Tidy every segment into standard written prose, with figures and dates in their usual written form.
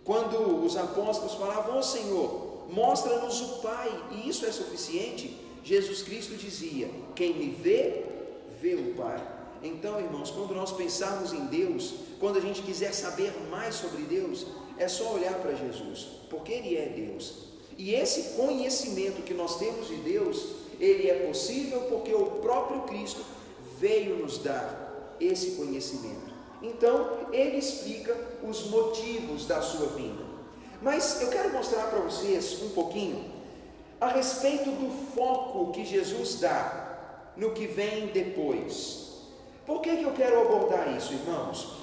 Quando os apóstolos falavam: ó Senhor, mostra-nos o Pai, e isso é suficiente, Jesus Cristo dizia: quem me vê, vê o Pai. Então, irmãos, quando nós pensarmos em Deus, quando a gente quiser saber mais sobre Deus, é só olhar para Jesus, porque Ele é Deus. E esse conhecimento que nós temos de Deus, ele é possível porque o próprio Cristo veio nos dar esse conhecimento. Então, ele explica os motivos da sua vinda. Mas eu quero mostrar para vocês um pouquinho a respeito do foco que Jesus dá no que vem depois. Por que eu quero abordar isso, irmãos?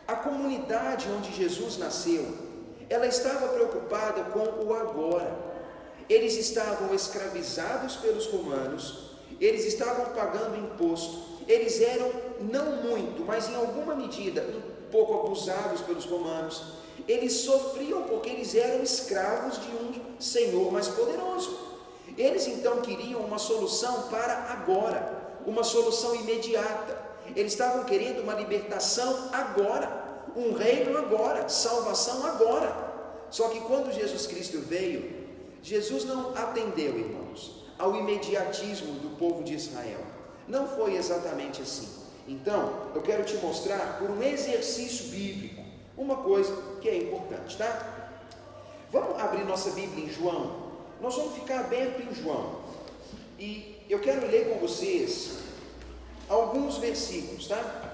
A comunidade onde Jesus nasceu, ela estava preocupada com o agora. Eles estavam escravizados pelos romanos, eles estavam pagando imposto, eles eram, não muito, mas em alguma medida, um pouco abusados pelos romanos. Eles sofriam porque eles eram escravos de um senhor mais poderoso. Eles então queriam uma solução para agora, uma solução imediata. Eles estavam querendo uma libertação agora, um reino agora, salvação agora. Só que quando Jesus Cristo veio, Jesus não atendeu, irmãos, ao imediatismo do povo de Israel. Não foi exatamente assim. Então, eu quero te mostrar por um exercício bíblico uma coisa que é importante, tá? Vamos abrir nossa Bíblia em João. Nós vamos ficar aberto em João. E eu quero ler com vocês alguns versículos, tá?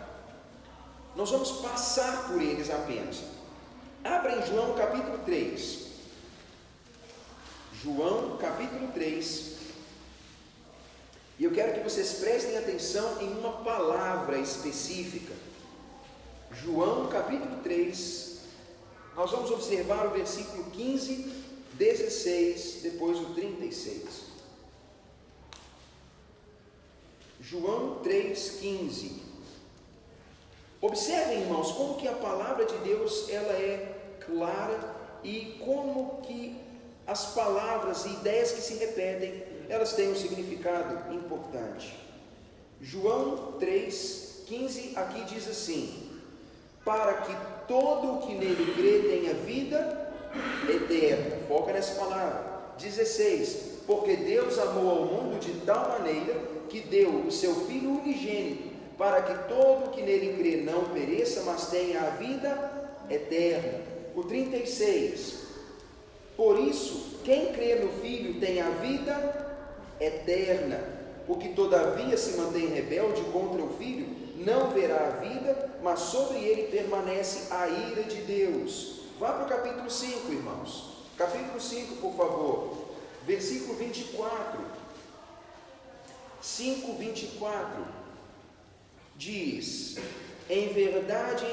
Nós vamos passar por eles apenas. Abra em João capítulo 3. João capítulo 3. E eu quero que vocês prestem atenção em uma palavra específica. João capítulo 3. Nós vamos observar o versículo 15, 16, depois o 36. João 3,15. Observem, irmãos, como que a palavra de Deus ela é clara e como que as palavras e ideias que se repetem, elas têm um significado importante. João 3,15 aqui diz assim: para que todo o que nele crê tenha vida eterna. Foca nessa palavra. 16. Porque Deus amou ao mundo de tal maneira que deu o seu Filho unigênito, para que todo o que nele crê não pereça, mas tenha a vida eterna. O 36. Por isso, quem crê no Filho tem a vida eterna. O que todavia se mantém rebelde contra o Filho não verá a vida, mas sobre ele permanece a ira de Deus. Vá para o capítulo 5, irmãos. Capítulo 5, por favor. Versículo 24. 5:24. Diz: em verdade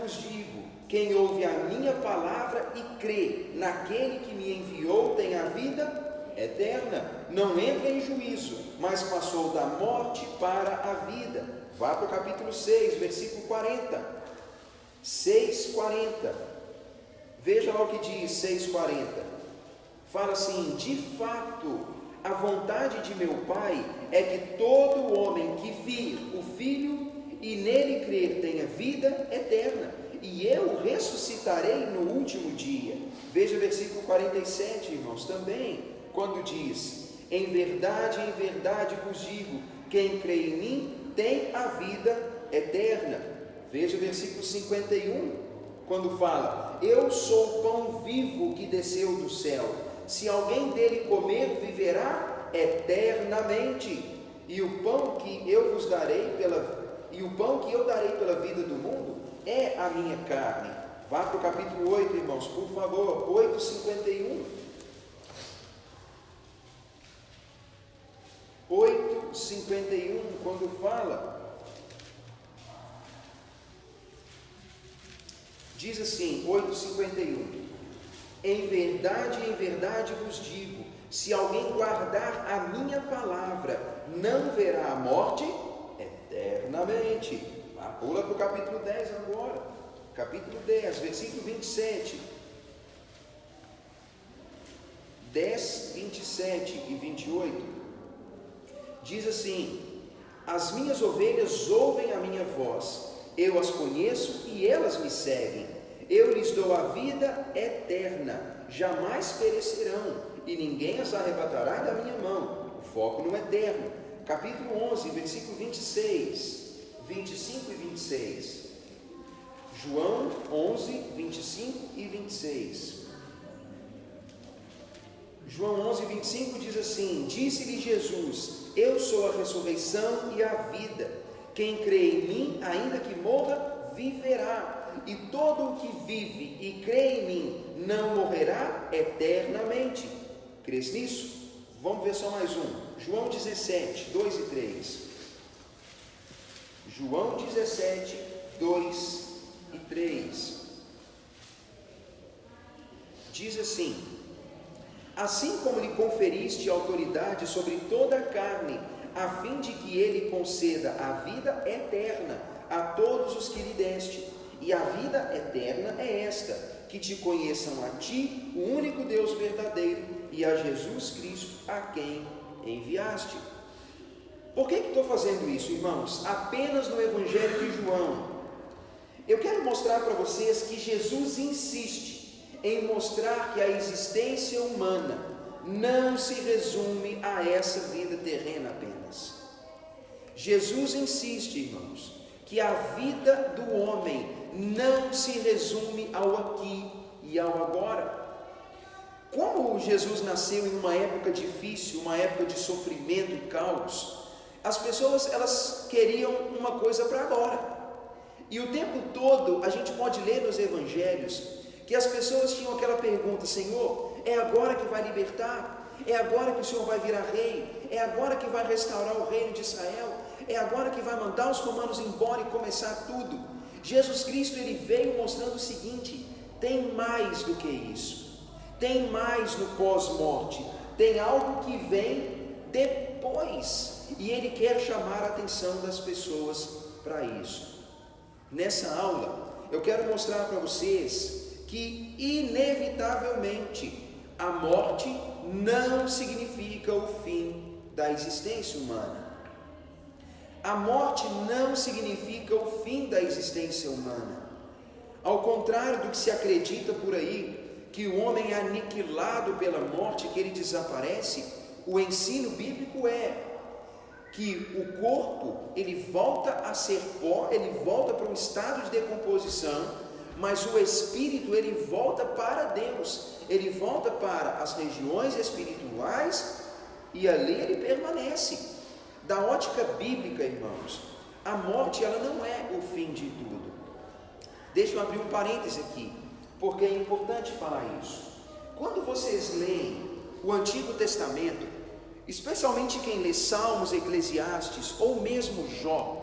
vos digo, quem ouve a minha palavra e crê naquele que me enviou tem a vida eterna, não entra em juízo, mas passou da morte para a vida. Vá para o capítulo 6, versículo 40. 6:40. Veja lá o que diz 6:40. Fala assim: de fato, a vontade de meu Pai é que todo homem que vir o Filho e nele crer tenha vida eterna, e eu o ressuscitarei no último dia. Veja o versículo 47, irmãos, também, quando diz: em verdade vos digo, quem crê em mim tem a vida eterna. Veja o versículo 51, quando fala: eu sou o pão vivo que desceu do céu, se alguém dele comer, viverá eternamente, e o pão que eu darei pela vida do mundo é a minha carne. Vá para o capítulo 8, irmãos, por favor. 8:51. 8:51, quando fala, diz assim, 8:51: em verdade vos digo, se alguém guardar a minha palavra, não verá a morte eternamente. Pula para o capítulo 10 agora. Capítulo 10, versículo 27. 10, 27 e 28. Diz assim: as minhas ovelhas ouvem a minha voz, eu as conheço e elas me seguem. eu lhes dou a vida eterna, jamais perecerão, e ninguém as arrebatará da minha mão. O foco no eterno. Capítulo 11, versículo 26, 25 e 26. João 11, 25 e 26. João 11, 25 diz assim: disse-lhe Jesus, eu sou a ressurreição e a vida. Quem crê em mim, ainda que morra, viverá. E todo o que vive e crê em mim não morrerá eternamente. Crês nisso? Vamos ver só mais um. João 17, 2 e 3. João 17, 2 e 3. Diz assim: assim como lhe conferiste autoridade sobre toda a carne, a fim de que ele conceda a vida eterna a todos os que lhe deste. E a vida eterna é esta, que te conheçam a ti, o único Deus verdadeiro, e a Jesus Cristo, a quem enviaste. Por que estou fazendo isso, irmãos? Apenas no Evangelho de João. Eu quero mostrar para vocês que Jesus insiste em mostrar que a existência humana não se resume a essa vida terrena apenas. Jesus insiste, irmãos, que a vida do homem não se resume ao aqui e ao agora. Como Jesus nasceu em uma época difícil, uma época de sofrimento e caos, as pessoas elas queriam uma coisa para agora. E o tempo todo a gente pode ler nos evangelhos que as pessoas tinham aquela pergunta: Senhor, é agora que vai libertar? É agora que o Senhor vai virar rei? É agora que vai restaurar o reino de Israel? É agora que vai mandar os romanos embora e começar tudo? Jesus Cristo ele veio mostrando o seguinte: tem mais do que isso, tem mais no pós-morte, tem algo que vem depois, e ele quer chamar a atenção das pessoas para isso. Nessa aula eu quero mostrar para vocês que inevitavelmente a morte não significa o fim da existência humana. A morte não significa o fim da existência humana. Ao contrário do que se acredita por aí, que o homem é aniquilado pela morte, que ele desaparece, o ensino bíblico é que o corpo, ele volta a ser pó, ele volta para um estado de decomposição, mas o espírito, ele volta para Deus, ele volta para as regiões espirituais e ali ele permanece. Da ótica bíblica, irmãos, a morte ela não é o fim de tudo. Deixa eu abrir um parêntese aqui, porque é importante falar isso. Quando vocês leem o Antigo Testamento, especialmente quem lê Salmos, Eclesiastes ou mesmo Jó,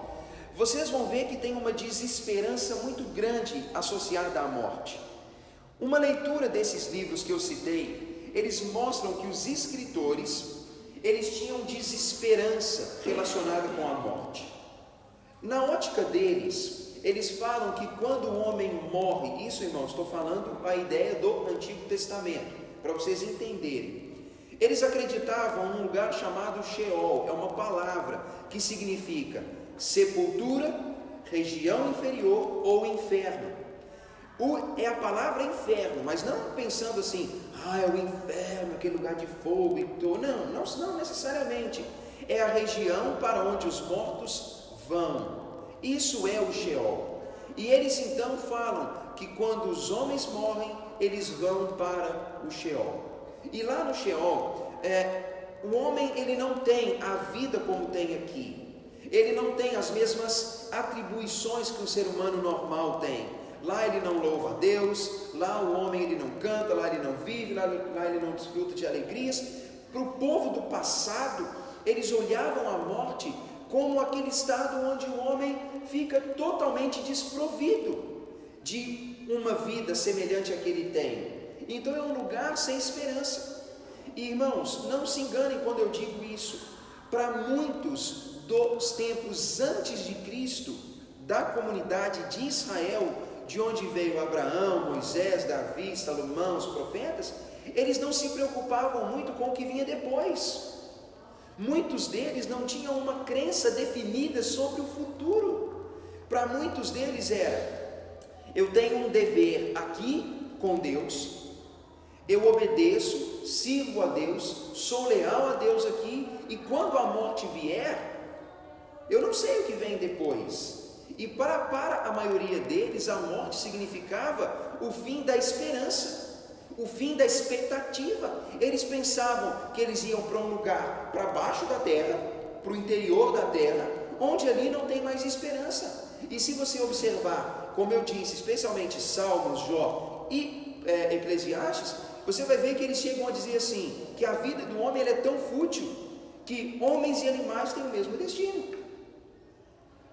vocês vão ver que tem uma desesperança muito grande associada à morte. Uma leitura desses livros que eu citei, eles mostram que os escritores eles tinham desesperança relacionada com a morte. Na ótica deles, eles falam que quando o homem morre, isso, irmãos, estou falando a ideia do Antigo Testamento, para vocês entenderem. Eles acreditavam num lugar chamado Sheol, é uma palavra que significa sepultura, região inferior ou inferno. É a palavra inferno, mas não pensando assim, é o inferno, aquele lugar de fogo e tudo. Não necessariamente. É a região para onde os mortos vão. Isso é o Sheol. E eles então falam que quando os homens morrem, eles vão para o Sheol. E lá no Sheol, o homem ele não tem a vida como tem aqui. Ele não tem as mesmas atribuições que um ser humano normal tem. Lá ele não louva a Deus, lá o homem ele não canta, lá ele não vive, lá ele não desfruta de alegrias. Para o povo do passado, eles olhavam a morte como aquele estado onde o homem fica totalmente desprovido de uma vida semelhante à que ele tem. Então é um lugar sem esperança. E irmãos, não se enganem quando eu digo isso. Para muitos dos tempos antes de Cristo, da comunidade de Israel, de onde veio Abraão, Moisés, Davi, Salomão, os profetas, eles não se preocupavam muito com o que vinha depois. Muitos deles não tinham uma crença definida sobre o futuro. Para muitos deles era: Eu tenho um dever aqui com Deus, eu obedeço, sirvo a Deus, sou leal a Deus aqui, e quando a morte vier, eu não sei o que vem depois. E para a maioria deles, a morte significava o fim da esperança, o fim da expectativa. Eles pensavam que eles iam para um lugar para baixo da terra, para o interior da terra, onde ali não tem mais esperança. E se você observar, como eu disse, especialmente Salmos, Jó e Eclesiastes, você vai ver que eles chegam a dizer assim, que a vida do homem ela é tão fútil, que homens e animais têm o mesmo destino.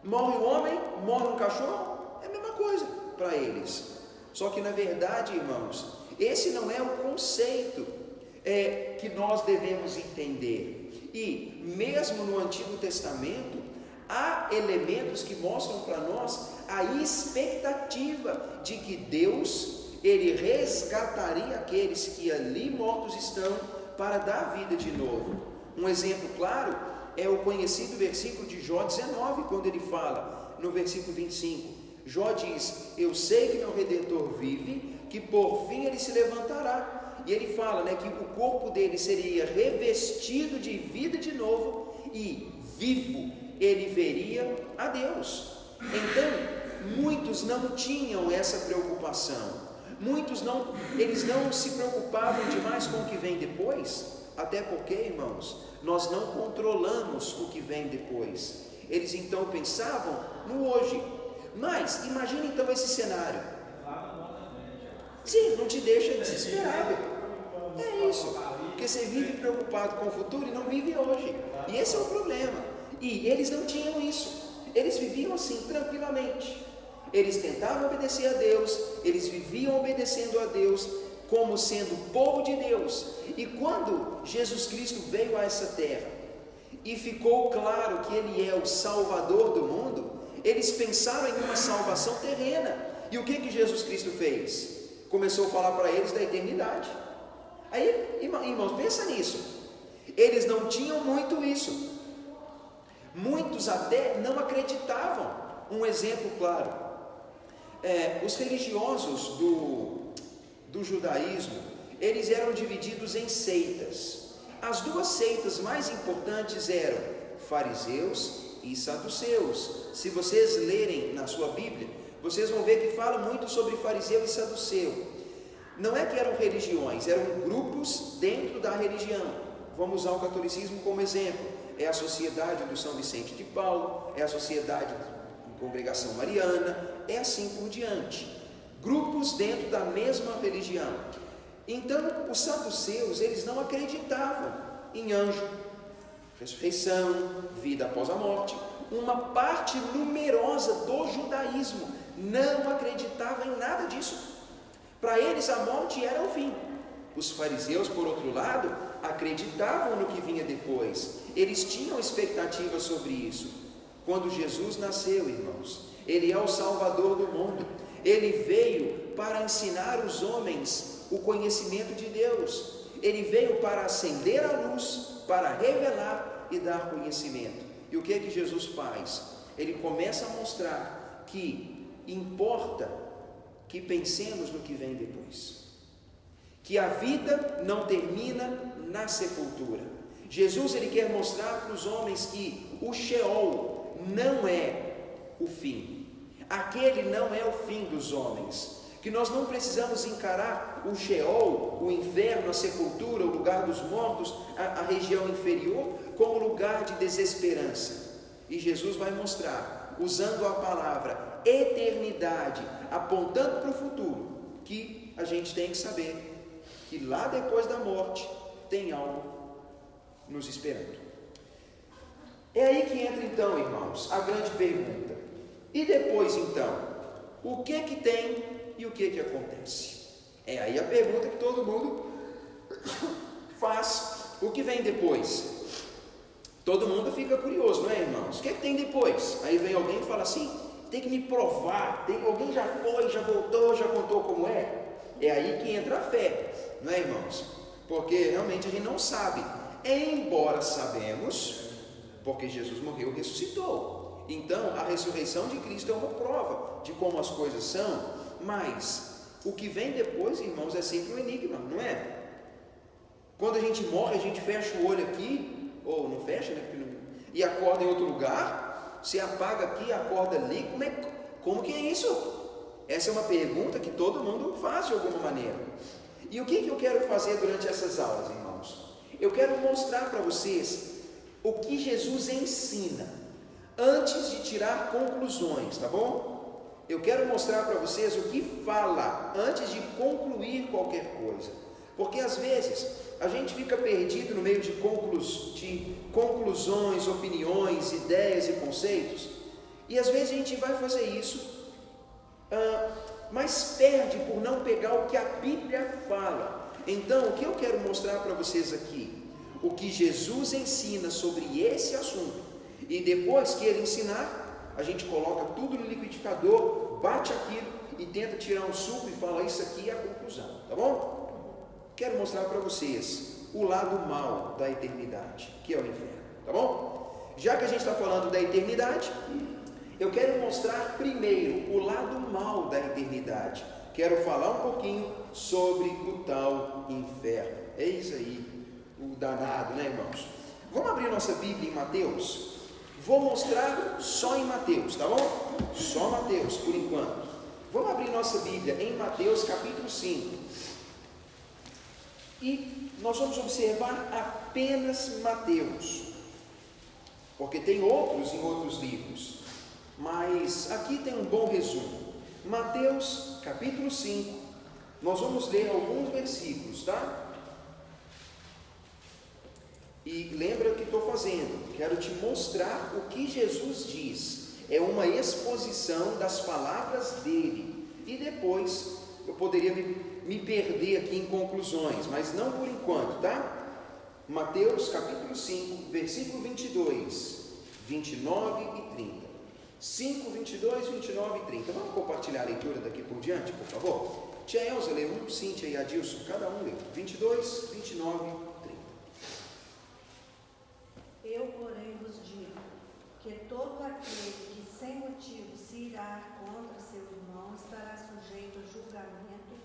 Morre o homem, morre um cachorro, é a mesma coisa para eles. Só que na verdade, irmãos, esse não é o conceito que nós devemos entender. E mesmo no Antigo Testamento, há elementos que mostram para nós a expectativa de que Deus, Ele resgataria aqueles que ali mortos estão para dar vida de novo. Um exemplo claro é o conhecido versículo de Jó 19, quando ele fala, no versículo 25, Jó diz, eu sei que meu Redentor vive, que por fim ele se levantará. E ele fala, que o corpo dele seria revestido de vida de novo, e vivo ele veria a Deus. Então, muitos não tinham essa preocupação, eles não se preocupavam demais com o que vem depois, até porque, irmãos, nós não controlamos o que vem depois. Eles então pensavam no hoje. Mas, imagine então esse cenário. Sim, não te deixa desesperado. É isso, porque você vive preocupado com o futuro e não vive hoje. E esse é o problema. E eles não tinham isso. Eles viviam assim, tranquilamente. Eles tentavam obedecer a Deus, eles viviam obedecendo a Deus, como sendo povo de Deus. E quando Jesus Cristo veio a essa terra e ficou claro que Ele é o Salvador do mundo, eles pensaram em uma salvação terrena. E o que Jesus Cristo fez? Começou a falar para eles da eternidade. Aí, irmãos, pensa nisso. Eles não tinham muito isso. Muitos até não acreditavam. Um exemplo claro, os religiosos do judaísmo, eles eram divididos em seitas. As duas seitas mais importantes eram fariseus e saduceus. Se vocês lerem na sua Bíblia, vocês vão ver que fala muito sobre fariseu e saduceu. Não é que eram religiões, eram grupos dentro da religião. Vamos usar o catolicismo como exemplo. É a sociedade do São Vicente de Paulo, é a sociedade da Congregação Mariana, é assim por diante. Grupos dentro da mesma religião. Então, os saduceus, eles não acreditavam em anjo, ressurreição, vida após a morte. Uma parte numerosa do judaísmo não acreditava em nada disso. Para eles a morte era o fim. Os fariseus, por outro lado, acreditavam no que vinha depois. Eles tinham expectativa sobre isso. Quando Jesus nasceu, irmãos, Ele é o Salvador do mundo. Ele veio para ensinar os homens o conhecimento de Deus. Ele veio para acender a luz, para revelar e dar conhecimento. E o que é que Jesus faz? Ele começa a mostrar que importa que pensemos no que vem depois, que a vida não termina na sepultura. Jesus, ele quer mostrar para os homens que o Sheol não é o fim, aquele não é o fim dos homens, que nós não precisamos encarar o Sheol, o inferno, a sepultura, o lugar dos mortos, a região inferior, como lugar de desesperança. E Jesus vai mostrar, usando a palavra eternidade, apontando para o futuro, que a gente tem que saber que lá depois da morte tem algo nos esperando. É aí que entra então, irmãos, a grande pergunta. E depois então, o que que tem e o que que acontece? É aí a pergunta que todo mundo faz. O que vem depois? Todo mundo fica curioso, não é, irmãos? O que que tem depois? Aí vem alguém e fala assim, tem que me provar, alguém já foi, já voltou, já contou como é? É aí que entra a fé, não é, irmãos? Porque realmente a gente não sabe, embora sabemos, porque Jesus morreu e ressuscitou. Então a ressurreição de Cristo é uma prova de como as coisas são, Mas o que vem depois, irmãos, é sempre um enigma, não é? Quando a gente morre, a gente fecha o olho aqui, ou não fecha, né? E acorda em outro lugar. Você apaga aqui, acorda ali. Como que é isso? Essa é uma pergunta que todo mundo faz de alguma maneira. E o que eu quero fazer durante essas aulas, irmãos? Eu quero mostrar para vocês o que Jesus ensina antes de tirar conclusões, tá bom? Eu quero mostrar para vocês o que fala antes de concluir qualquer coisa. Porque às vezes a gente fica perdido no meio de conclusões, opiniões, ideias e conceitos. E às vezes a gente vai fazer isso, mas perde por não pegar o que a Bíblia fala. Então, o que eu quero mostrar para vocês aqui? O que Jesus ensina sobre esse assunto. E depois que ele ensinar, a gente coloca tudo no liquidificador, bate aquilo e tenta tirar um suco e fala: isso aqui é a conclusão, tá bom? Quero mostrar para vocês o lado mau da eternidade, que é o inferno, tá bom? Já que a gente está falando da eternidade, eu quero mostrar primeiro o lado mau da eternidade. Quero falar um pouquinho sobre o tal inferno. Eis aí o danado, né, irmãos? Vamos abrir nossa Bíblia em Mateus. Vou mostrar só em Mateus, tá bom? Só Mateus, por enquanto. Vamos abrir nossa Bíblia em Mateus capítulo 5. E nós vamos observar apenas Mateus, porque tem outros em outros livros, mas aqui tem um bom resumo. Mateus capítulo 5, nós vamos ler alguns versículos, tá? E lembra o que estou fazendo, quero te mostrar o que Jesus diz, é uma exposição das palavras dele, e depois eu poderia me perder aqui em conclusões, mas não por enquanto, tá? Mateus capítulo 5, versículo 22, 29 e 30. 5, 22, 29 e 30. Vamos compartilhar a leitura daqui por diante, por favor? Tia Elza lê um, Cíntia e Adilson, cada um lê. 22, 29 e 30. Eu, porém, vos digo que todo aquele que sem motivo se irá contra seu irmão estará sujeito a julgamento,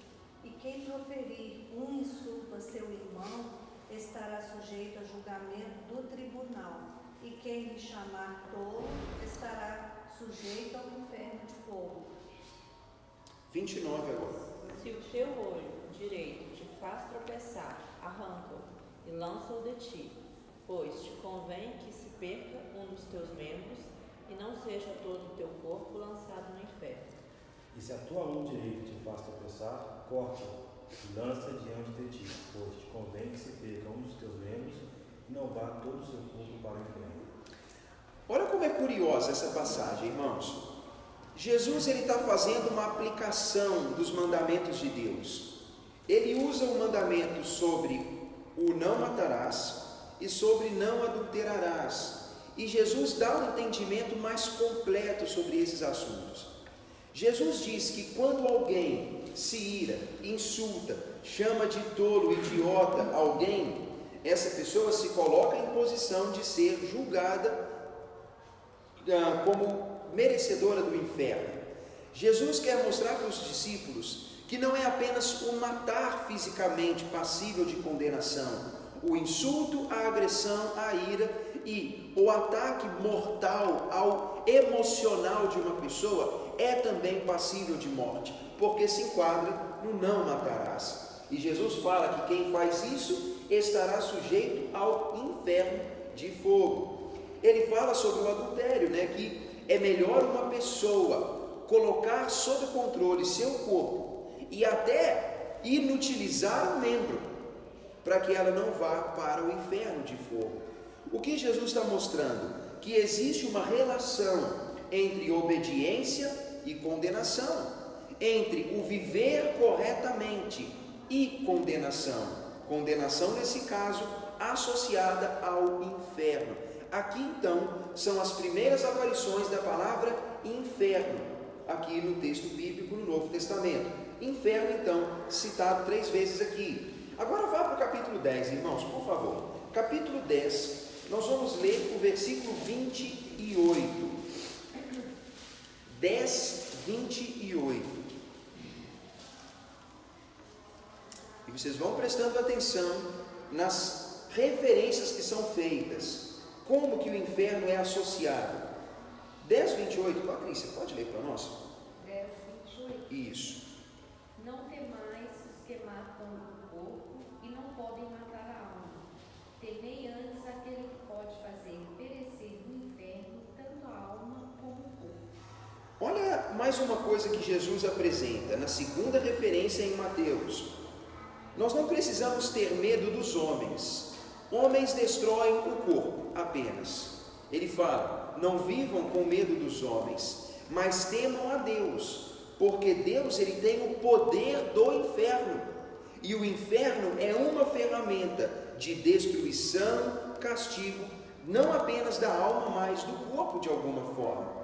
e quem proferir um insulto a seu irmão estará sujeito a julgamento do tribunal, e quem lhe chamar tolo estará sujeito ao inferno de fogo. 29 agora. Se o teu olho direito te faz tropeçar, arranca-o e lança-o de ti, pois te convém que se perca um dos teus membros e não seja todo o teu corpo lançado no inferno. E se a tua mão direita te faz tropeçar, corta-o e lança diante de ti, pois te convém que se perca um dos teus membros e não vá todo o seu corpo para o inferno. Olha como é curiosa essa passagem, irmãos. Jesus está fazendo uma aplicação dos mandamentos de Deus. Ele usa o mandamento sobre o não matarás e sobre não adulterarás. E Jesus dá um entendimento mais completo sobre esses assuntos. Jesus diz que quando alguém se ira, insulta, chama de tolo, idiota alguém, essa pessoa se coloca em posição de ser julgada como merecedora do inferno. Jesus quer mostrar para os discípulos que não é apenas o matar fisicamente passível de condenação, o insulto, a agressão, a ira e o ataque mortal ao emocional de uma pessoa é também passível de morte, porque se enquadra no não matarás. E Jesus fala que quem faz isso estará sujeito ao inferno de fogo. Ele fala sobre o adultério, que é melhor uma pessoa colocar sob controle seu corpo e até inutilizar o membro para que ela não vá para o inferno de fogo. O que Jesus está mostrando? Que existe uma relação entre obediência e condenação, entre o viver corretamente e condenação. Condenação, nesse caso, associada ao inferno. Aqui, então, são as primeiras aparições da palavra inferno, aqui no texto bíblico, no Novo Testamento. Inferno, então, citado 3 vezes aqui. Agora vá para o capítulo 10, irmãos, por favor. Capítulo 10, nós vamos ler o versículo 28. 10, 28. E vocês vão prestando atenção nas referências que são feitas, como que o inferno é associado. 10:28, Patrícia, pode ler para nós? 10:28. Isso. Não temais os que matam o corpo e não podem matar a alma. Temei antes aquele que pode fazer perecer no inferno tanto a alma como o corpo. Olha mais uma coisa que Jesus apresenta na segunda referência em Mateus. Nós não precisamos ter medo dos homens. Homens destroem o corpo apenas. Ele fala: não vivam com medo dos homens, mas temam a Deus, porque Deus ele tem o poder do inferno. E o inferno é uma ferramenta de destruição, castigo, não apenas da alma, mas do corpo de alguma forma.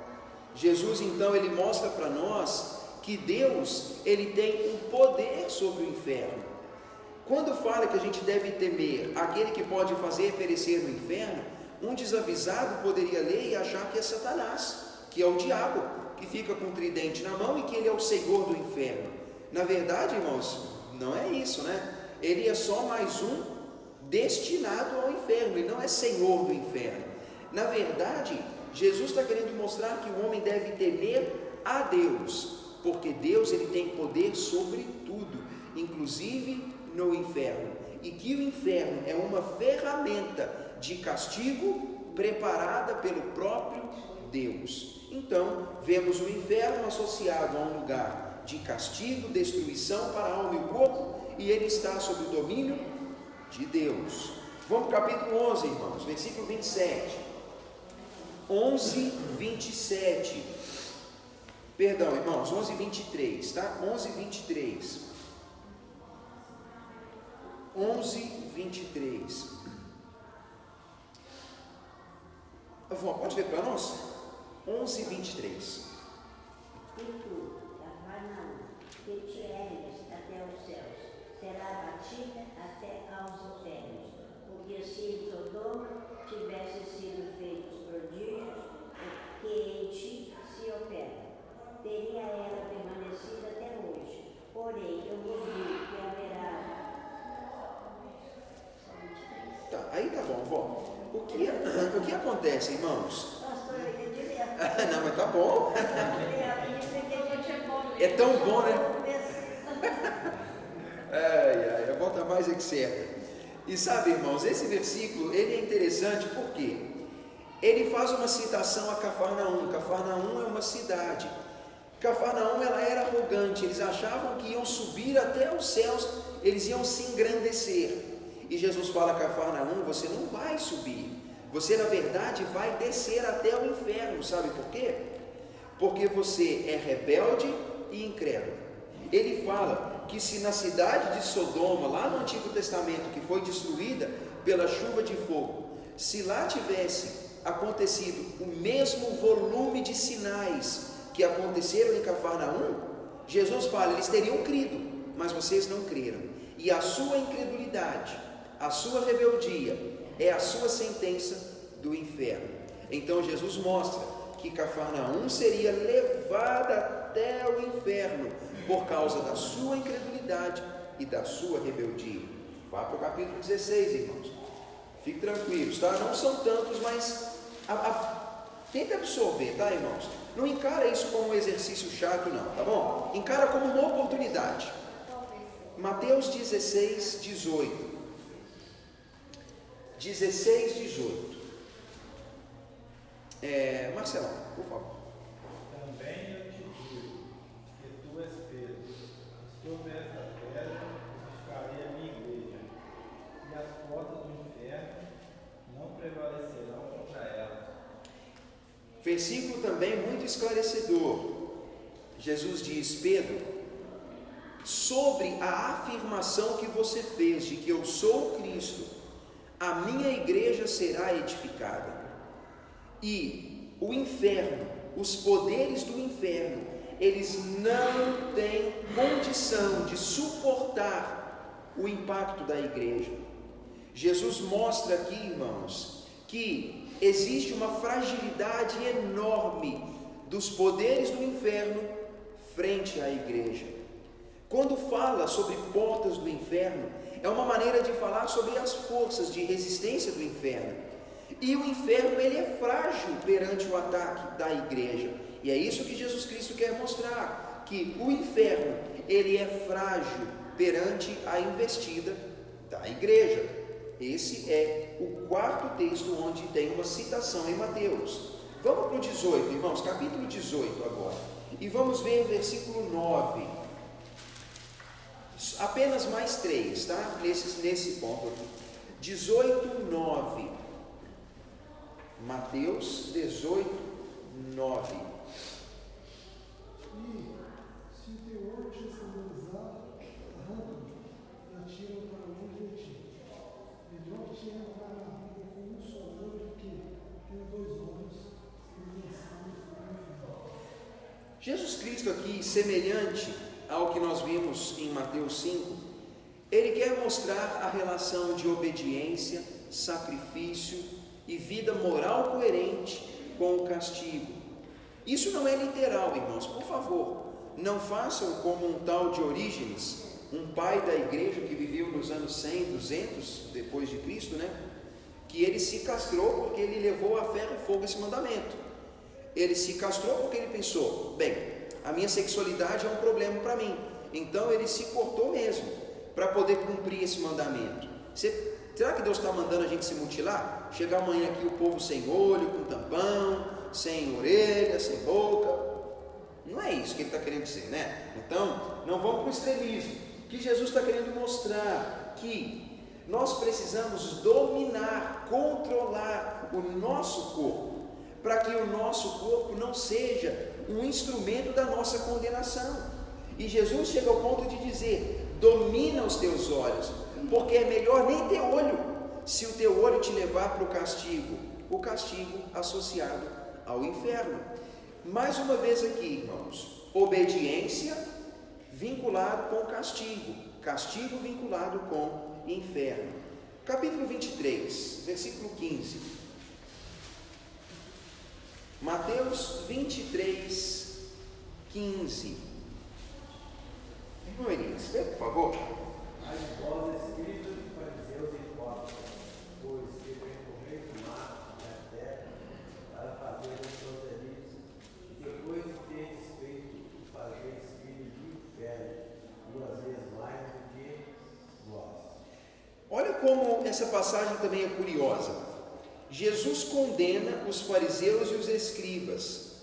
Jesus então ele mostra para nós que Deus ele tem um poder sobre o inferno. Quando fala que a gente deve temer aquele que pode fazer perecer no inferno, um desavisado poderia ler e achar que é Satanás, que é o diabo, que fica com o tridente na mão e que ele é o senhor do inferno. Na verdade, irmãos, não é isso, né? Ele é só mais um destinado ao inferno, ele não é senhor do inferno. Na verdade, Jesus está querendo mostrar que o homem deve temer a Deus, porque Deus ele tem poder sobre tudo, inclusive no inferno, e que o inferno é uma ferramenta de castigo preparada pelo próprio Deus. Então, vemos o inferno associado a um lugar de castigo, destruição para a alma e o corpo, e ele está sob o domínio de Deus. Vamos para o capítulo 11, irmãos, versículo 27. 11:27. Perdão, irmãos, 11:23, tá? 11:23. 11:23. Pode ler para nós? 11:23. E tu, Cafarnaum, que te ergues até os céus, será abatida até aos infernos, porque se em Sodoma tivesse sido feitos prodígios que em ti se operam, teria ela permanecido até hoje. Porém, eu vos digo que haverá. Tá, aí tá bom, vó. O que acontece, irmãos? Pastor, eu entendi mesmo. Não, mas tá bom. É tão bom, né? A vó tá mais é que certa. E sabe, irmãos, esse versículo, ele é interessante porque ele faz uma citação a Cafarnaum. Cafarnaum é uma cidade. Cafarnaum, ela era arrogante, eles achavam que iam subir até os céus, eles iam se engrandecer. E Jesus fala a Cafarnaum: você não vai subir, você na verdade vai descer até o inferno. Sabe por quê? Porque você é rebelde e incrédulo. Ele fala que se na cidade de Sodoma, lá no Antigo Testamento, que foi destruída pela chuva de fogo, se lá tivesse acontecido o mesmo volume de sinais que aconteceram em Cafarnaum, Jesus fala, eles teriam crido, mas vocês não creram. E a sua incredulidade, a sua rebeldia é a sua sentença do inferno. Então Jesus mostra que Cafarnaum seria levada até o inferno por causa da sua incredulidade e da sua rebeldia. Vá para o capítulo 16, irmãos. Fique tranquilos, tá? Não são tantos, mas tenta absorver, tá, irmãos? Não encara isso como um exercício chato, não, tá bom? Encara como uma oportunidade. Mateus 16, 18. 16, 18. Marcelo, por favor. Também eu te digo que tu és Pedro, sobre esta pedra edificarei a minha igreja, e as portas do inferno não prevalecerão contra ela. Versículo também muito esclarecedor. Jesus diz: Pedro, sobre a afirmação que você fez de que eu sou o Cristo, a minha igreja será edificada. E o inferno, os poderes do inferno, eles não têm condição de suportar o impacto da igreja. Jesus mostra aqui, irmãos, que existe uma fragilidade enorme dos poderes do inferno frente à igreja. Quando fala sobre portas do inferno, inferno. É uma maneira de falar sobre as forças de resistência do inferno. E o inferno, ele é frágil perante o ataque da igreja. E é isso que Jesus Cristo quer mostrar, que o inferno, ele é frágil perante a investida da igreja. Esse é o quarto texto onde tem uma citação em Mateus. Vamos para o 18, irmãos, capítulo 18 agora. E vamos ver o versículo 9. Apenas mais 3, tá? Nesse ponto aqui. 18, 9. Mateus 18, 9. E se o Teor te escandalizar, arranca-o e atira-o para longe de ti. Melhor te entrar na rua com um só olho do que com 2 olhos e lançá-lo no inferno. Jesus Cristo aqui, semelhante ao que nós vimos em Mateus 5, ele quer mostrar a relação de obediência, sacrifício e vida moral coerente com o castigo. Isso não é literal, irmãos, por favor, não façam como um tal de Orígenes, um pai da igreja que viveu nos anos 100, 200 depois de Cristo, né? Que ele se castrou porque ele levou a ferro e fogo esse mandamento. Ele se castrou porque ele pensou, bem, a minha sexualidade é um problema para mim, então ele se cortou mesmo para poder cumprir esse mandamento. Será que Deus está mandando a gente se mutilar? Chegar amanhã aqui o povo sem olho, com tampão, sem orelha, sem boca? Não é isso que ele está querendo dizer, né? Então, não vamos para o extremismo. O que Jesus está querendo mostrar? Que nós precisamos dominar, controlar o nosso corpo, para que o nosso corpo não seja um instrumento da nossa condenação. E Jesus chega ao ponto de dizer, domina os teus olhos, porque é melhor nem ter olho, se o teu olho te levar para o castigo associado ao inferno. Mais uma vez aqui, irmãos, obediência vinculado com castigo, castigo vinculado com inferno. Capítulo 23, versículo 15. Mateus 23, 15. Irmão Elias, lê, por favor. Mas vós, escribas e fariseus hipócritas, pois que percorreis o mar e a terra para fazer os seus delitos, e depois de teres feito, fazeis filhos de inferno, 2 vezes mais do que vós. Olha como essa passagem também é curiosa. Jesus condena os fariseus e os escribas,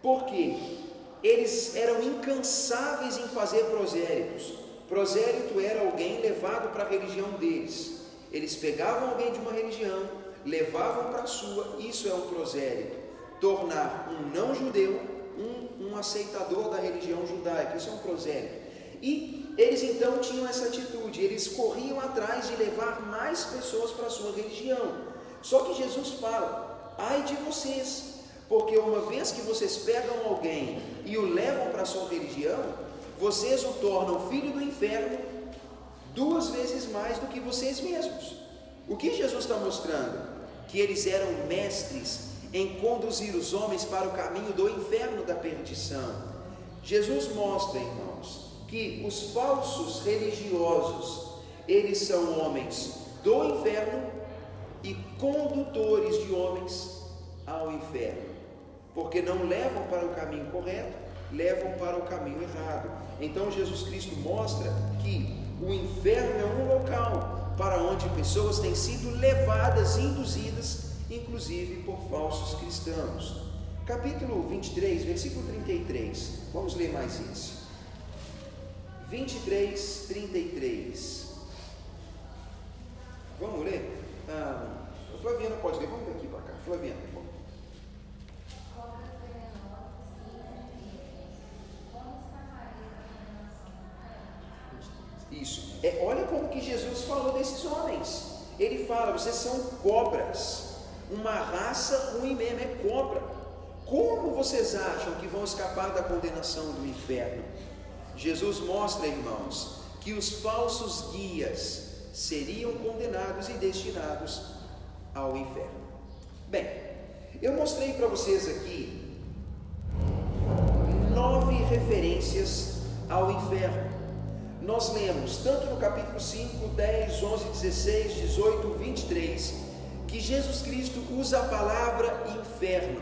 porque eles eram incansáveis em fazer prosélitos. Prosélito era alguém levado para a religião deles. Eles pegavam alguém de uma religião, levavam para a sua, isso é um prosélito. Tornar um não-judeu um aceitador da religião judaica, isso é um prosélito. E eles então tinham essa atitude, eles corriam atrás de levar mais pessoas para a sua religião. Só que Jesus fala, ai de vocês, porque uma vez que vocês pegam alguém e o levam para a sua religião, vocês o tornam filho do inferno 2 vezes mais do que vocês mesmos. O que Jesus está mostrando? Que eles eram mestres em conduzir os homens para o caminho do inferno, da perdição. Jesus mostra, irmãos, que os falsos religiosos, eles são homens do inferno e condutores de homens ao inferno, porque não levam para o caminho correto, levam para o caminho errado. Então Jesus Cristo mostra que o inferno é um local para onde pessoas têm sido levadas, induzidas, inclusive por falsos cristãos. Capítulo 23, versículo 33, vamos ler mais isso. 23, 33. Vamos ler? Flaviana pode ler, vamos ler aqui para cá. Flaviana, por favor. Isso. Olha como que Jesus falou desses homens. Ele fala, vocês são cobras, uma raça ruim mesmo, é cobra. Como vocês acham que vão escapar da condenação do inferno? Jesus mostra, irmãos, que os falsos guias seriam condenados e destinados ao inferno. Bem, eu mostrei para vocês aqui 9 referências ao inferno. nós lemos, tanto no capítulo 5, 10, 11, 16, 18, 23, que Jesus Cristo usa a palavra inferno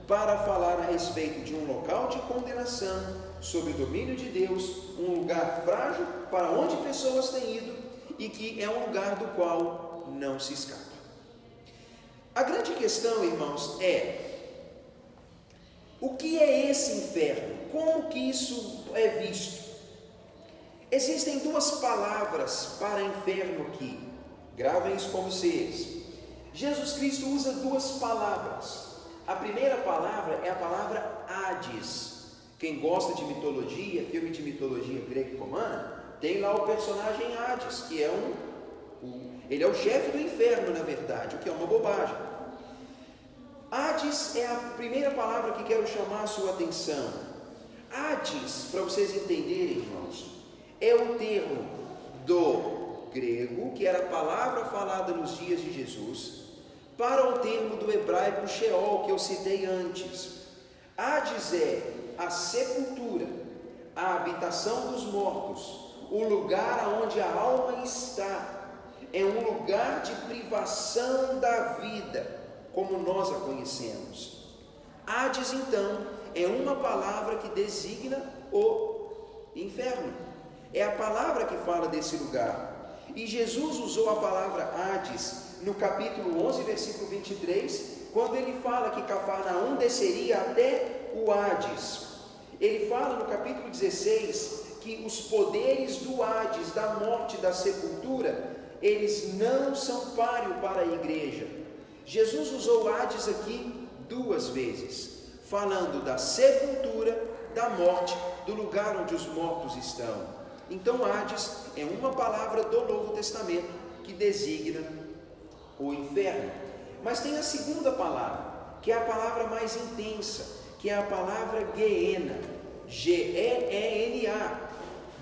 para falar a respeito de um local de condenação, sob o domínio de Deus, um lugar frágil para onde pessoas têm ido e que é um lugar do qual não se escapa. A grande questão, irmãos, é: o que é esse inferno? Como que isso é visto? Existem duas palavras para inferno aqui. Gravem isso com vocês. Jesus Cristo usa duas palavras. A primeira palavra é a palavra Hades. Quem gosta de mitologia, filme de mitologia grega e romana, tem lá o personagem Hades, que é ele é o chefe do inferno, na verdade, o que é uma bobagem. Hades é a primeira palavra que quero chamar a sua atenção. Hades, para vocês entenderem, irmãos, é o termo do grego, que era a palavra falada nos dias de Jesus, para o termo do hebraico Sheol, que eu citei antes. Hades é a sepultura, a habitação dos mortos, o lugar onde a alma está. É um lugar de privação da vida, como nós a conhecemos. Hades, então, é uma palavra que designa o inferno. É a palavra que fala desse lugar. E Jesus usou a palavra Hades no capítulo 11, versículo 23, quando ele fala que Cafarnaum desceria até o Hades. Ele fala no capítulo 16 que os poderes do Hades, da morte, da sepultura, eles não são páreo para a igreja. Jesus usou Hades aqui duas vezes, falando da sepultura, da morte, do lugar onde os mortos estão. Então Hades é uma palavra do Novo Testamento que designa o inferno. Mas tem a segunda palavra, que é a palavra mais intensa, que é a palavra Geena, G-E-E-N-A,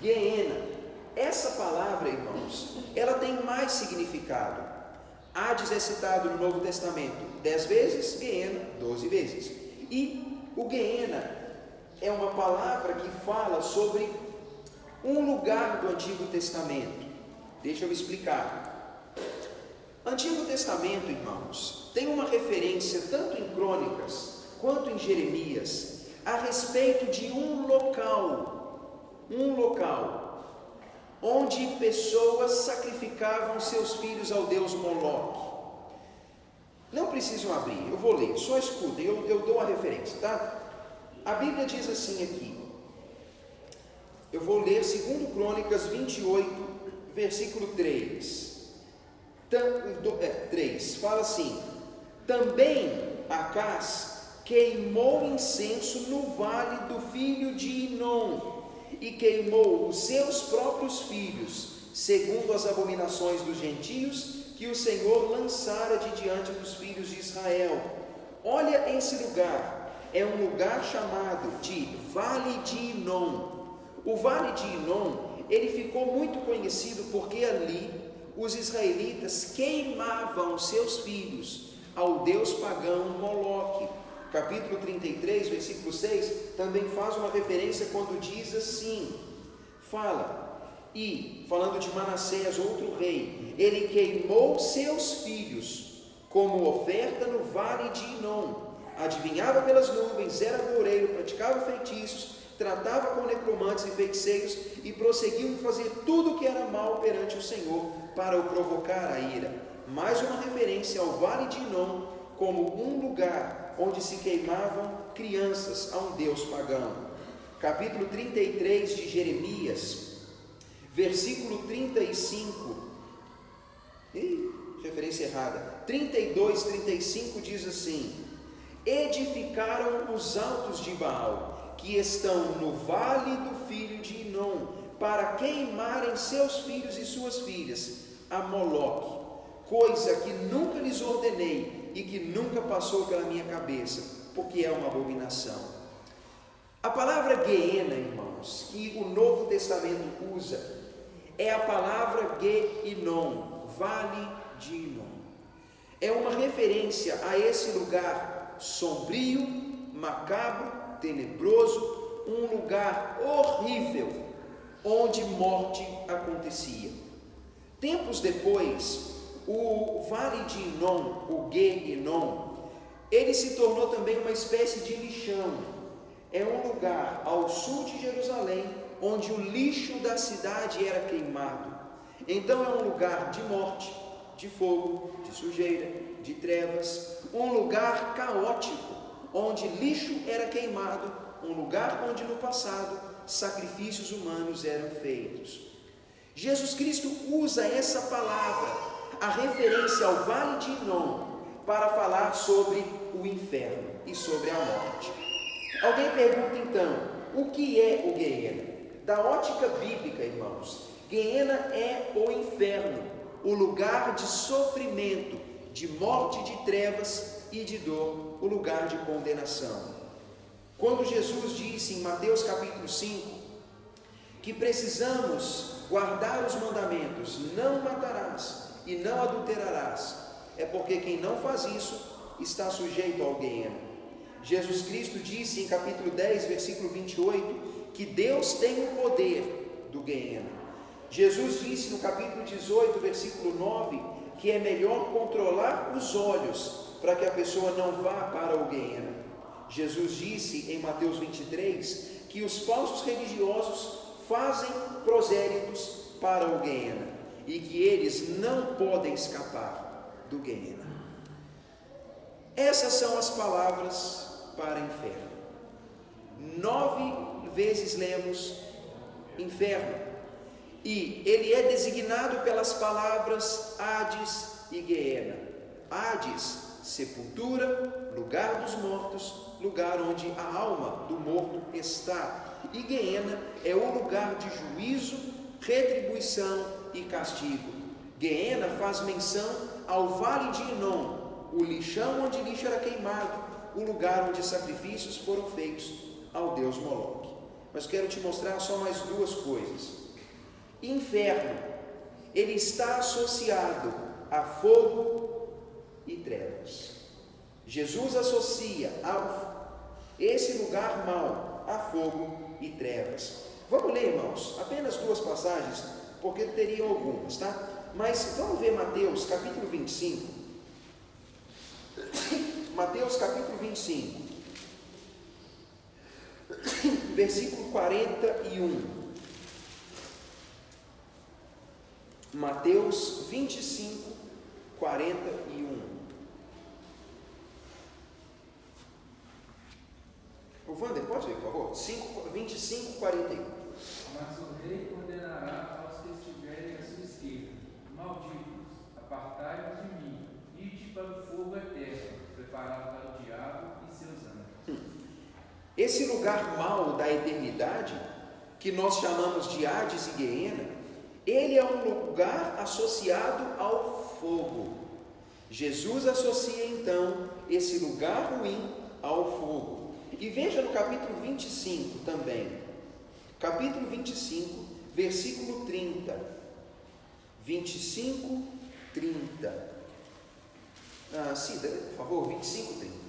Geena. Essa palavra, irmãos, ela tem mais significado. Hades é citado no Novo Testamento 10 vezes, Geena 12 vezes. E o Geena é uma palavra que fala sobre um lugar do Antigo Testamento. Deixa eu explicar. Antigo Testamento, irmãos, tem uma referência tanto em Crônicas quanto em Jeremias a respeito de um local onde pessoas sacrificavam seus filhos ao deus Moloque. Não precisam abrir, eu vou ler, só escutem, eu dou a referência, tá? A Bíblia diz assim aqui, eu vou ler 2 Crônicas 28, versículo 3. 3, fala assim: também Acás queimou incenso no vale do filho de Inom, e queimou os seus próprios filhos, segundo as abominações dos gentios, que o Senhor lançara de diante dos filhos de Israel. Olha esse lugar, é um lugar chamado de Vale de Inom. O Vale de Inom, ele ficou muito conhecido porque ali os israelitas queimavam seus filhos ao deus pagão Moloque. Capítulo 33, versículo 6, também faz uma referência quando diz assim, falando de Manassés, outro rei, ele queimou seus filhos como oferta no vale de Inom, adivinhava pelas nuvens, era agoureiro, praticava feitiços, tratava com necromantes e feiticeiros e prosseguiu em fazer tudo o que era mal perante o Senhor para o provocar a ira. Mais uma referência ao vale de Inom como um lugar onde se queimavam crianças a um deus pagão. Capítulo 33 de Jeremias, versículo 35, referência errada, 32, 35 diz assim: edificaram os altos de Baal, que estão no vale do filho de Inom, para queimarem seus filhos e suas filhas a Moloque, coisa que nunca lhes ordenei e que nunca passou pela minha cabeça, porque é uma abominação. A palavra Geena, irmãos, que o Novo Testamento usa, é a palavra Ge-Inom, Vale de Inom. É uma referência a esse lugar sombrio, macabro, tenebroso, um lugar horrível, onde morte acontecia. Tempos depois, o Vale de Inom, o Ge-Inom, ele se tornou também uma espécie de lixão. É um lugar ao sul de Jerusalém, onde o lixo da cidade era queimado. Então é um lugar de morte, de fogo, de sujeira, de trevas, um lugar caótico, onde lixo era queimado, um lugar onde no passado sacrifícios humanos eram feitos. Jesus Cristo usa essa palavra, a referência ao Vale de Inom, para falar sobre o inferno e sobre a morte. Alguém pergunta então, o que é o Guiena? Da ótica bíblica, irmãos, Guiena é o inferno, o lugar de sofrimento, de morte, de trevas e de dor, o lugar de condenação. Quando Jesus disse em Mateus capítulo 5, que precisamos guardar os mandamentos, não matarás e não adulterarás, é porque quem não faz isso está sujeito ao Guiena. Jesus Cristo disse em capítulo 10, versículo 28, que Deus tem o poder do Guiena. Jesus disse no capítulo 18, versículo 9, que é melhor controlar os olhos para que a pessoa não vá para o Guiena. Jesus disse em Mateus 23 que os falsos religiosos fazem prosélitos para o Guiena e que eles não podem escapar do Guiena. Essas são as palavras para inferno. 9 vezes lemos inferno, e ele é designado pelas palavras Hades e Guiena. Hades, sepultura, lugar dos mortos, lugar onde a alma do morto está. E Guiena é o lugar de juízo, retribuição e castigo. Guiena faz menção ao Vale de Inom, o lixão onde lixo era queimado, o lugar onde sacrifícios foram feitos ao deus Moloque. Mas quero te mostrar só mais 2 coisas. Inferno, ele está associado a fogo e trevas. Jesus associa esse lugar mau a fogo e trevas. Vamos ler, irmãos, apenas 2 passagens, porque teriam algumas, tá? Mas vamos ver Mateus capítulo 25. Mateus capítulo 25, versículo 41. Mateus 25, 41. O Wander, pode ler, por favor? 25, 41. Mas o rei condenará aos que estiverem à sua esquerda: malditos, apartai-vos de mim, ide para o fogo eterno, preparado para o diabo e seus anjos. Esse lugar mau da eternidade, que nós chamamos de Hades e Guiena, ele é um lugar associado ao fogo. Jesus associa então esse lugar ruim ao fogo. E veja no capítulo 25 também. Capítulo 25, versículo 30. 25, 30. Cida, por favor, 25, 30.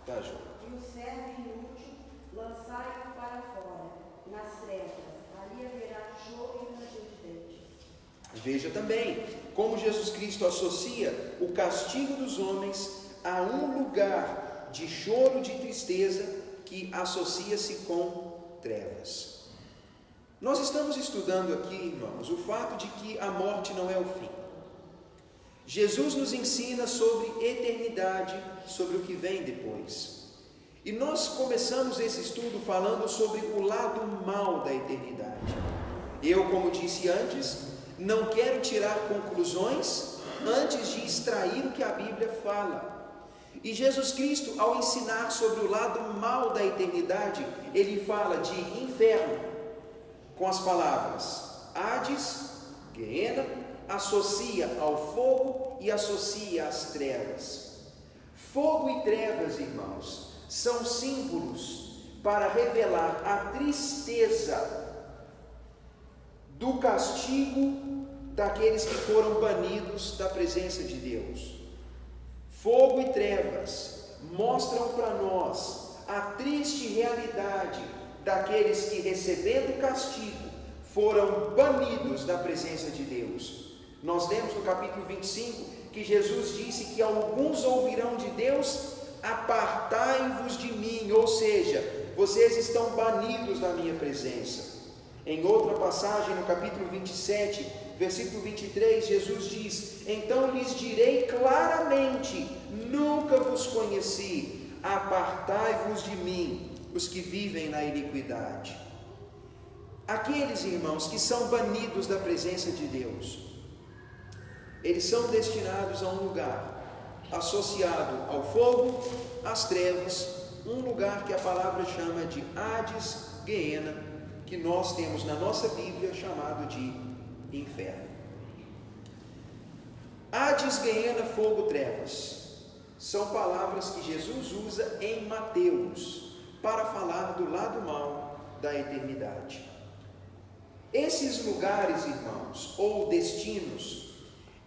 Tá, João. E o servo inútil, lançai-o para fora, nas trevas, ali haverá choro e ranger de dentes. Veja também como Jesus Cristo associa o castigo dos homens a um lugar de choro, de tristeza, que associa-se com trevas. Nós estamos estudando aqui, irmãos, o fato de que a morte não é o fim. Jesus nos ensina sobre eternidade, sobre o que vem depois. E nós começamos esse estudo falando sobre o lado mau da eternidade. Eu, como disse antes, não quero tirar conclusões antes de extrair o que a Bíblia fala. E Jesus Cristo, ao ensinar sobre o lado mau da eternidade, ele fala de inferno, com as palavras Hades, Guiena, associa ao fogo e associa às trevas. Fogo e trevas, irmãos, são símbolos para revelar a tristeza do castigo daqueles que foram banidos da presença de Deus. Fogo e trevas mostram para nós a triste realidade daqueles que, recebendo castigo, foram banidos da presença de Deus. Nós lemos no capítulo 25 que Jesus disse que alguns ouvirão de Deus: apartai-vos de mim, ou seja, vocês estão banidos da minha presença. Em outra passagem, no capítulo 27, versículo 23, Jesus diz: então lhes direi claramente: nunca vos conheci, apartai-vos de mim, os que vivem na iniquidade. Aqueles irmãos que são banidos da presença de Deus, eles são destinados a um lugar associado ao fogo, às trevas, um lugar que a palavra chama de Hades, Guiena, que nós temos na nossa Bíblia chamado de inferno. Hades, Guiena, fogo, trevas, são palavras que Jesus usa em Mateus para falar do lado mau da eternidade. Esses lugares, irmãos, ou destinos,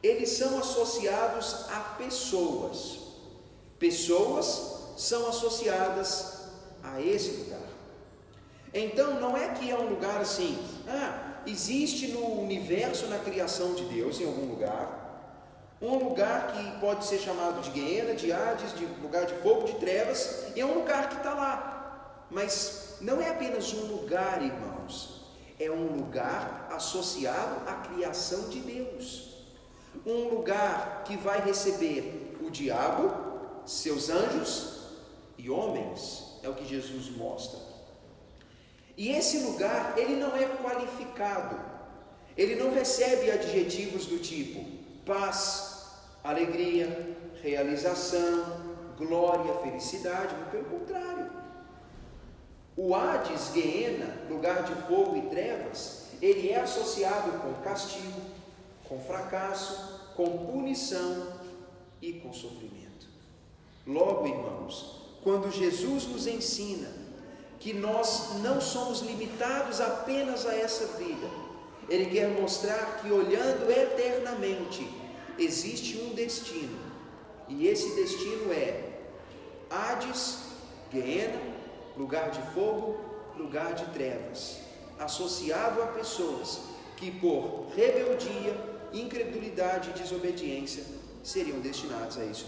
eles são associados a pessoas. Pessoas são associadas a esse lugar. Então, não é que é um lugar assim, existe no universo, na criação de Deus, em algum lugar, um lugar que pode ser chamado de Guiena, de Hades, de lugar de fogo, de trevas, e é um lugar que está lá. Mas não é apenas um lugar, irmãos, é um lugar associado à criação de Deus. Um lugar que vai receber o diabo, seus anjos e homens, é o que Jesus mostra. E esse lugar, ele não é qualificado, ele não recebe adjetivos do tipo paz, alegria, realização, glória, felicidade, mas pelo contrário. O Hades, Guiena, lugar de fogo e trevas, ele é associado com castigo, com fracasso, com punição e com sofrimento. Logo, irmãos, quando Jesus nos ensina que nós não somos limitados apenas a essa vida, Ele quer mostrar que, olhando eternamente, existe um destino, e esse destino é Hades, Guiena, lugar de fogo, lugar de trevas, associado a pessoas que, por rebeldia, incredulidade e desobediência, seriam destinados a isso.